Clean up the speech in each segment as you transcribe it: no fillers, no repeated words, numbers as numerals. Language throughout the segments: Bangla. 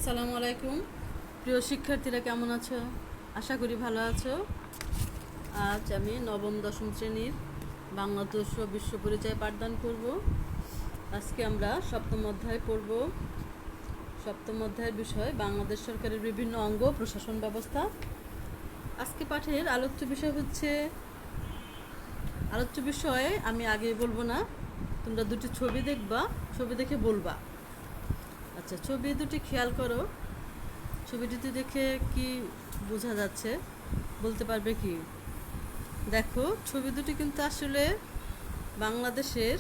আসসালামু আলাইকুম। প্রিয় শিক্ষার্থীরা, কেমন আছো? আশা করি ভালো আছো। আজ আমি নবম দশম শ্রেণীর বাংলা দর্শ বিশ্ব পরিচয় পাঠদান করব। আজকে আমরা সপ্তম অধ্যায় পড়ব। সপ্তম অধ্যায়ের বিষয় বাংলাদেশ সরকারের বিভিন্ন অঙ্গ প্রশাসন ব্যবস্থা। আজকে পাঠের আলোচ্য বিষয়ে আমি আগে বলবো না, তোমরা দুটি ছবি দেখবা, ছবি দেখে বলবা। আচ্ছা, ছবি দুটি খেয়াল করো। ছবিটিতে দেখে কি বোঝা যাচ্ছে বলতে পারবে কি? দেখো, ছবি দুটি কিন্তু আসলে বাংলাদেশের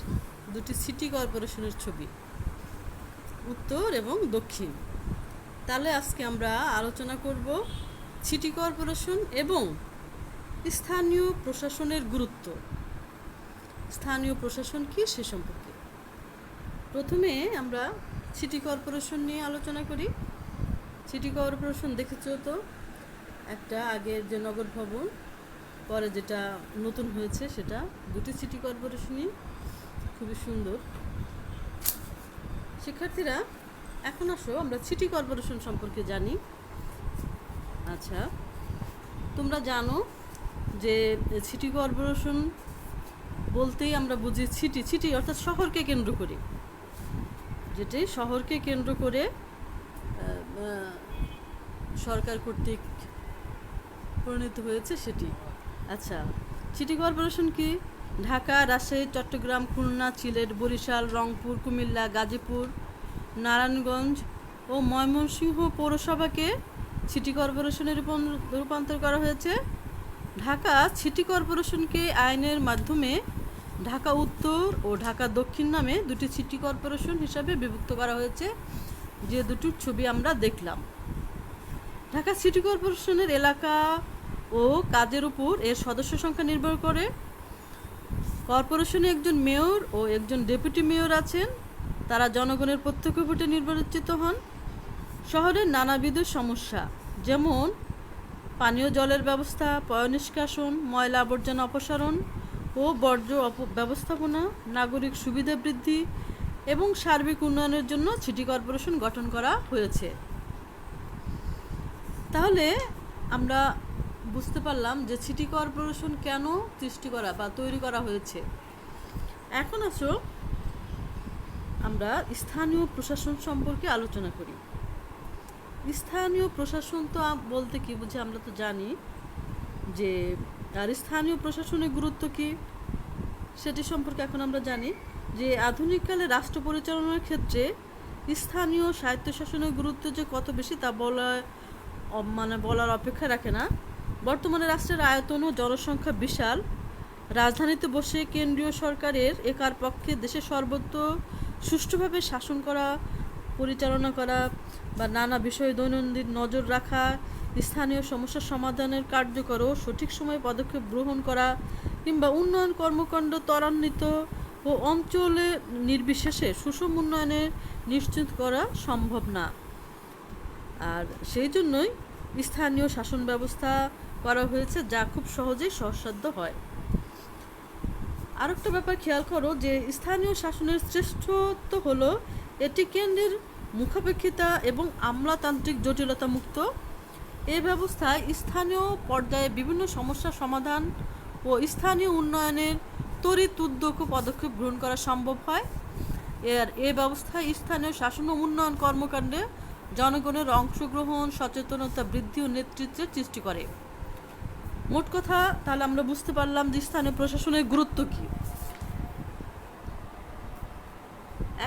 দুটি সিটি কর্পোরেশনের ছবি, উত্তর এবং দক্ষিণ। তাহলে আজকে আমরা আলোচনা করব সিটি কর্পোরেশন এবং স্থানীয় প্রশাসনের গুরুত্ব। স্থানীয় প্রশাসন কি সে সম্পর্কে প্রথমে আমরা সিটি কর্পোরেশন নিয়ে আলোচনা করি। সিটি কর্পোরেশন দেখেছো তো, একটা আগের যে নগর ভবন, পরে যেটা নতুন হয়েছে সেটা, দুটি সিটি কর্পোরেশনই খুবই সুন্দর। শিক্ষার্থীরা, এখন আসো আমরা সিটি কর্পোরেশন সম্পর্কে জানি। আচ্ছা, তোমরা জানো যে সিটি কর্পোরেশন বলতেই আমরা বুঝি সিটি অর্থাৎ শহরকে কেন্দ্র করে, যেটি শহরকে কেন্দ্র করে সরকার কর্তৃক পরিণত হয়েছে সেটি। আচ্ছা, সিটি কর্পোরেশন কি? ঢাকা, রাজশাহী, চট্টগ্রাম, খুলনা, সিলেট, বরিশাল, রংপুর, কুমিল্লা, গাজীপুর, নারায়ণগঞ্জ ও ময়মনসিংহ পৌরসভাকে সিটি কর্পোরেশনে রূপান্তর করা হয়েছে। ঢাকা সিটি কর্পোরেশনকে আইনের মাধ্যমে ঢাকা উত্তর ও ঢাকা দক্ষিণ নামে দুটি সিটি কর্পোরেশন হিসাবে বিভক্ত করা হয়েছে, যে দুটির ছবি আমরা দেখলাম। ঢাকা সিটি কর্পোরেশনের এলাকা ও কাজের উপর এর সদস্য সংখ্যা নির্ভর করে। কর্পোরেশনে একজন মেয়র ও একজন ডেপুটি মেয়র আছেন, তারা জনগণের প্রত্যক্ষ ভোটে নির্বাচিত হন। শহরের নানাবিধ সমস্যা, যেমন পানীয় জলের ব্যবস্থা, পয়ঃনিষ্কাশন, ময়লা আবর্জনা অপসারণ ও বর্জ্য ব্যবস্থাপনা, নাগরিক সুবিধা বৃদ্ধি এবং সার্বিক উন্নয়নের জন্য সিটি কর্পোরেশন গঠন করা হয়েছে। তাহলে আমরা বুঝতে পারলাম যে সিটি কর্পোরেশন কেন সৃষ্টি করা বা তৈরি করা হয়েছে। এখন আসো আমরা স্থানীয় প্রশাসন সম্পর্কে আলোচনা করি। স্থানীয় প্রশাসন তো বলতে কি বুঝি আমরা তো জানি, যে আর স্থানীয় প্রশাসনের গুরুত্ব কি সেটি সম্পর্কে এখন আমরা জানি, যে আধুনিককালে রাষ্ট্র পরিচালনার ক্ষেত্রে স্থানীয় স্বায়ত্তশাসনের গুরুত্ব যে কত বেশি তা বলার অপেক্ষা রাখে না। বর্তমানে রাষ্ট্রের আয়তন ও জনসংখ্যা বিশাল। রাজধানীতে বসে কেন্দ্রীয় সরকারের একার পক্ষে দেশের সর্বত্র সুষ্ঠুভাবে শাসন করা, পরিচালনা করা বা নানা বিষয়ে দৈনন্দিন নজর রাখা, স্থানীয় সমস্যা সমাধানের কার্যকর ও সঠিক সময়ে পদক্ষেপ গ্রহণ করা কিংবা উন্নয়ন কর্মকাণ্ড ত্বরান্বিত ও অঞ্চলে নির্বিশেষে সুষম উন্নয়নের নিশ্চিত করা সম্ভব না। আর সেই জন্যই স্থানীয় শাসন ব্যবস্থা করা হয়েছে, যা খুব সহজেই সহজসাধ্য হয়। আর একটা ব্যাপার খেয়াল করো, যে স্থানীয় শাসনের শ্রেষ্ঠত্ব হলো এটি কেন্দ্রের মুখাপেক্ষিতা এবং আমলাতান্ত্রিক জটিলতা মুক্ত। এই ব্যবস্থায় স্থানীয় পর্যায়ে বিভিন্ন সমস্যা সমাধান ও স্থানীয় উন্নয়নের তড়িৎ উদ্যোগ ও পদক্ষেপ গ্রহণ করা সম্ভব হয়। এই ব্যবস্থায় স্থানীয় শাসন ও উন্নয়ন কর্মকাণ্ডে জনগণের অংশগ্রহণ, সচেতনতা বৃদ্ধি ও নেতৃত্বের সৃষ্টি করে। মোট কথা, তাহলে আমরা বুঝতে পারলাম যে স্থানীয় প্রশাসনের গুরুত্ব কী।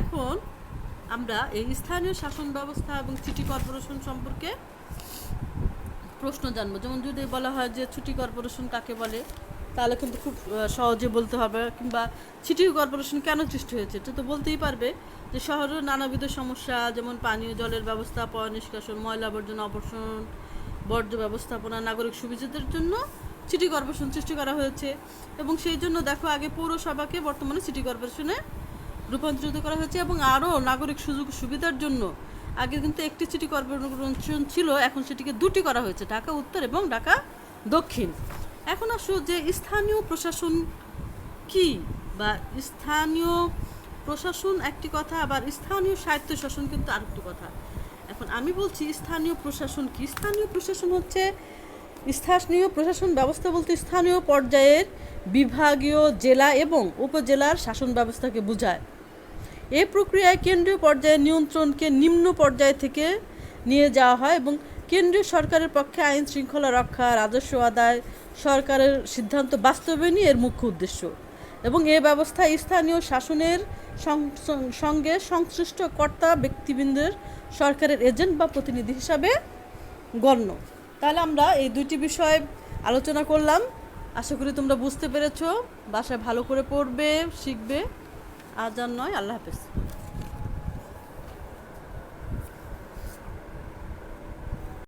এখন আমরা এই স্থানীয় শাসন ব্যবস্থা এবং সিটি কর্পোরেশন সম্পর্কে প্রশ্ন জানবো। যেমন যদি বলা হয় যে সিটি কর্পোরেশন কাকে বলে, তাহলে কিন্তু খুব সহজে বলতে হবে, কিংবা সিটি কর্পোরেশন কেন সৃষ্টি হয়েছে এটা তো বলতেই পারবে, যে শহরের নানাবিধ সমস্যা, যেমন পানীয় জলের ব্যবস্থা, পয়ঃনিষ্কাশন, ময়লা আবর্জনা অপসারণ, বর্জ্য ব্যবস্থাপনা, নাগরিক সুবিধাদের জন্য সিটি কর্পোরেশন সৃষ্টি করা হয়েছে। এবং সেই জন্য দেখো, আগে পৌরসভাকে বর্তমানে সিটি কর্পোরেশনে রূপান্তরিত করা হয়েছে, এবং আরও নাগরিক সুযোগ সুবিধার জন্য আগে কিন্তু একটি সিটি কর্পোরেশন ছিল, এখন সেটিকে দুটি করা হয়েছে, ঢাকা উত্তর এবং ঢাকা দক্ষিণ। এখন আসো যে স্থানীয় প্রশাসন কি, বা স্থানীয় প্রশাসন একটি কথা, আবার স্থানীয় স্বায়ত্তশাসন কিন্তু আরেকটি কথা। এখন আমি বলছি স্থানীয় প্রশাসন কি। স্থানীয় প্রশাসন হচ্ছে, স্থানীয় প্রশাসন ব্যবস্থা বলতে স্থানীয় পর্যায়ের বিভাগীয়, জেলা এবং উপজেলার শাসন ব্যবস্থাকে বোঝায়। এই প্রক্রিয়ায় কেন্দ্রীয় পর্যায়ে নিয়ন্ত্রণকে নিম্ন পর্যায় থেকে নিয়ে যাওয়া হয় এবং কেন্দ্রীয় সরকারের পক্ষে আইন শৃঙ্খলা রক্ষা, রাজস্ব আদায়, সরকারের সিদ্ধান্ত বাস্তবায়নই এর মুখ্য উদ্দেশ্য। এবং এ ব্যবস্থা স্থানীয় শাসনের সঙ্গে সংশ্লিষ্ট কর্তা ব্যক্তিবৃন্দের সরকারের এজেন্ট বা প্রতিনিধি হিসাবে গণ্য। তাহলে আমরা এই দুইটি বিষয় আলোচনা করলাম। আশা করি তোমরা বুঝতে পেরেছো। বাসায় ভালো করে পড়বে, শিখবে। আজ আর নয়, আল্লাহ হাফেজ।